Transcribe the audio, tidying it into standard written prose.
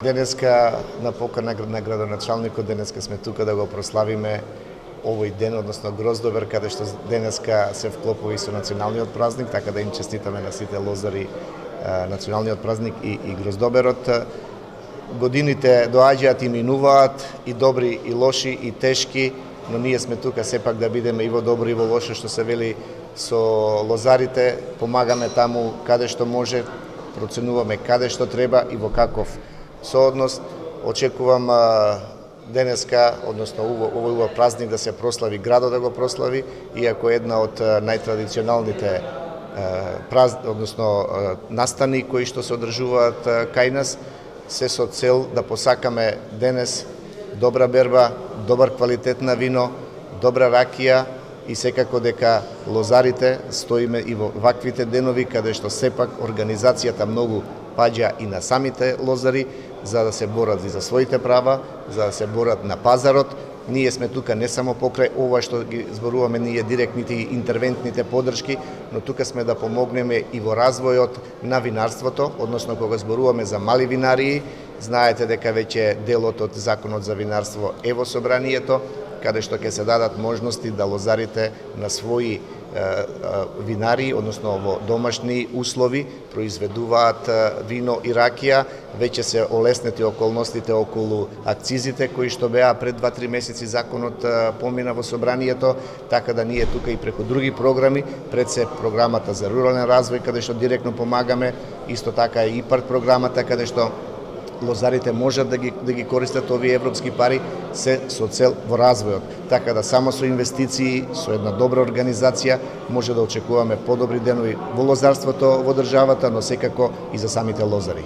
Денеска на покана на градоначалникот, денеска сме тука да го прославиме овој ден, односно Гроздобер, каде што денеска се вклопува и со националниот празник, така да им честитаме на сите лозари националниот празник и Гроздоберот. Годините доаѓаат и минуваат, и добри, и лоши, и тешки, но ние сме тука сепак да бидеме и во добро и во лошо, што се вели со лозарите, помагаме таму каде што може, проценуваме каде што треба и во каков сооднос. Очекувам денеска, односно овој празник да се прослави, градот да го прослави, иако една од најтрадиционалните настани кои што се одржуваат кај нас, се со цел да посакаме денес добра берба, добар квалитет на вино, добра ракија и секако дека лозарите стоиме и во ваквите денови каде што сепак организацијата многу паѓа и на самите лозари за да се борат и за своите права, за да се борат на пазарот. Ние сме тука не само покрај ова што ги зборуваме ние директните и интервентните поддршки, но тука сме да помогнеме и во развојот на винарството, односно кога зборуваме за мали винарии, знаете дека веќе делот од Законот за винарство е во собранието, каде што ќе се дадат можности да лозарите на своји винари, односно во домашни услови, произведуваат вино и ракија. Веќе се олеснети околностите околу акцизите кои што беа пред 2-3 месеци законот помина во собранието, така да ние тука и преку други програми, пред се програмата за рурален развој каде што директно помагаме, исто така и ИПАРД програмата каде што лозарите можат да ги користат овие европски пари, се со цел во развојот. Така да само со инвестиции, со една добра организација може да очекуваме подобри денови во лозарството во државата, но секако и за самите лозари.